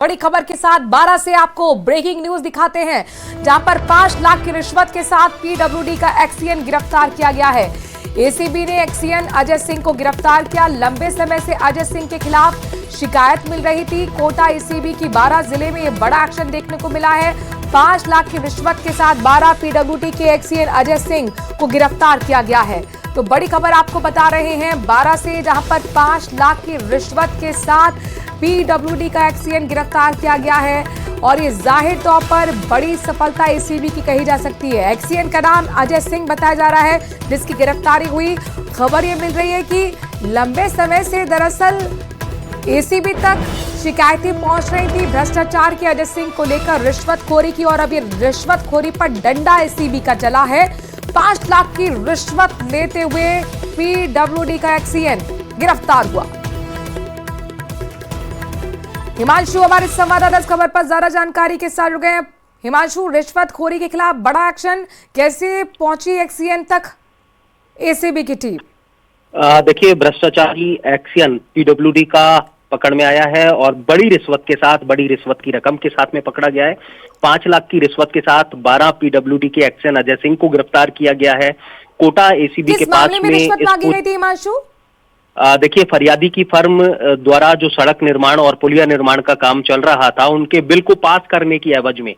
बड़ी खबर के साथ 12 से आपको ब्रेकिंग न्यूज दिखाते हैं, जहां पर 5 लाख की रिश्वत के साथ पीडब्ल्यूडी का एक्सीएन गिरफ्तार किया गया है। एसीबी ने एक्सीएन अजय सिंह को गिरफ्तार किया। लंबे समय से अजय सिंह के खिलाफ शिकायत मिल रही थी। कोटा एसीबी की 12 जिले में यह बड़ा एक्शन देखने को मिला है। 5 लाख की रिश्वत के साथ 12 पीडब्ल्यूडी के एक्सीएन अजय सिंह को गिरफ्तार किया गया है। तो बड़ी खबर आपको बता रहे हैं 12 से, जहां पर 5 लाख की रिश्वत के साथ पीडब्ल्यूडी का एक्सीएन गिरफ्तार किया गया है और ये जाहिर तौर पर बड़ी सफलता एसीबी की कही जा सकती है। एक्सीएन का नाम अजय सिंह बताया जा रहा है, जिसकी गिरफ्तारी हुई। खबर ये मिल रही है कि लंबे समय से दरअसल एसीबी तक शिकायतें पहुंच रही थी भ्रष्टाचार के अजय सिंह को लेकर, रिश्वतखोरी की, और अब ये रिश्वतखोरी पर डंडा एसीबी का चला है। 5 लाख की रिश्वत लेते हुए पीडब्ल्यूडी का एक्सीएन गिरफ्तार हुआ। हिमांशु हमारे संवाददाता इस खबर पर ज्यादा जानकारी के साथ जुड़ गए हैं। हिमांशु, रिश्वतखोरी के खिलाफ बड़ा एक्शन, कैसे पहुंची एक्सीएन तक एसीबी की टीम? देखिए, भ्रष्टाचारी एक्सीएन पीडब्ल्यूडी का पकड़ में आया है और बड़ी रिश्वत के साथ, बड़ी रिश्वत की रकम के साथ में पकड़ा गया है। 5 लाख की रिश्वत के साथ 12 पीडब्ल्यूडी के एक्सीएन अजय सिंह को गिरफ्तार किया गया है। कोटा एसीबी के पास में रिश्वत मांगी गई थी हिमांशु? देखिए, फरियादी की फर्म द्वारा जो सड़क निर्माण और पुलिया निर्माण का काम चल रहा था, उनके बिल को पास करने की एवज में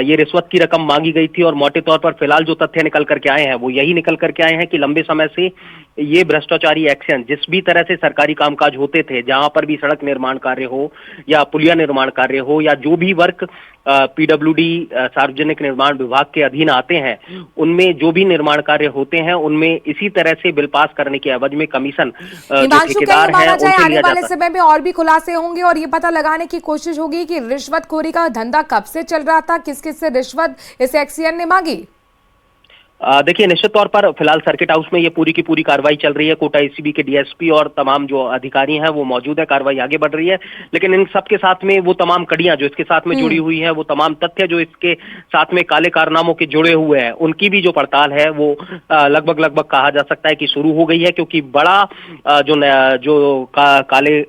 ये रिश्वत की रकम मांगी गई थी। और मोटे तौर पर फिलहाल जो तथ्य निकल करके आए हैं वो यही निकल करके आए हैं कि लंबे समय से ये भ्रष्टाचारी एक्सीएन जिस भी तरह से सरकारी कामकाज होते थे, जहां पर भी सड़क निर्माण कार्य हो या पुलिया निर्माण कार्य हो या जो भी वर्क पीडब्ल्यूडी सार्वजनिक निर्माण विभाग के अधीन आते हैं, उनमें जो भी निर्माण कार्य होते हैं उनमें इसी तरह से बिल पास करने के एवज में कमीशन जो ठेकेदार है उनसे लिया आने वाले समय में और भी खुलासे होंगे और ये पता लगाने की कोशिश होगी कि रिश्वतखोरी का धंधा कब से चल रहा था, किस किस से रिश्वत इस एक्सीएन ने मांगी? देखिए, निश्चित तौर पर फिलहाल सर्किट हाउस में ये पूरी की पूरी कार्रवाई चल रही है। कोटा एसीबी के डीएसपी और तमाम जो अधिकारी हैं वो मौजूद है, कार्रवाई आगे बढ़ रही है। लेकिन इन सब के साथ में वो तमाम कड़ियां जो इसके साथ में जुड़ी हुई हैं, वो तमाम तथ्य जो इसके साथ में काले कारनामों के जुड़े हुए हैं, उनकी भी जो पड़ताल है वो लगभग कहा जा सकता है कि शुरू हो गई है। क्योंकि बड़ा काले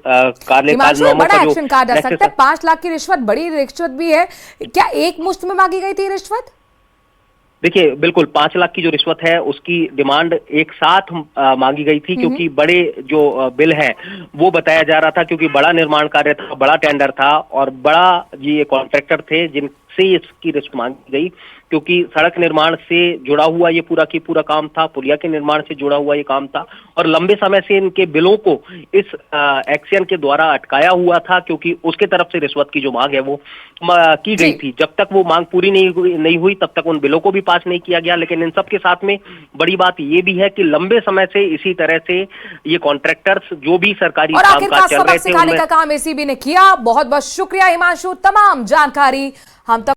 कारनामों का जो 5 लाख की रिश्वत बड़ी रिश्वत भी है। क्या एक मुश्त में मांगी गई थी रिश्वत? देखिए, बिल्कुल 5 लाख की जो रिश्वत है उसकी डिमांड एक साथ मांगी गई थी, क्योंकि बड़े जो बिल है वो बताया जा रहा था, क्योंकि बड़ा निर्माण कार्य था, बड़ा टेंडर था और बड़ा ये कॉन्ट्रैक्टर थे जिनसे इसकी रिश्वत मांगी गई। क्योंकि सड़क निर्माण से जुड़ा हुआ ये पूरा की पूरा काम था, पुलिया के निर्माण से जुड़ा हुआ ये काम था और लंबे समय से इनके बिलों को इस एक्सीएन के द्वारा अटकाया हुआ था, क्योंकि उसके तरफ से रिश्वत की जो मांग है वो की गई थी। जब तक वो मांग पूरी नहीं हुई तब तक उन बिलों को भी पास नहीं किया गया। लेकिन इन सब के साथ में बड़ी बात ये भी है कि लंबे समय से इसी तरह से ये कॉन्ट्रैक्टर्स जो भी सरकारी कामकाज चल रहे थे, काम एसीबी ने किया। बहुत बहुत शुक्रिया हिमांशु, तमाम जानकारी हम तक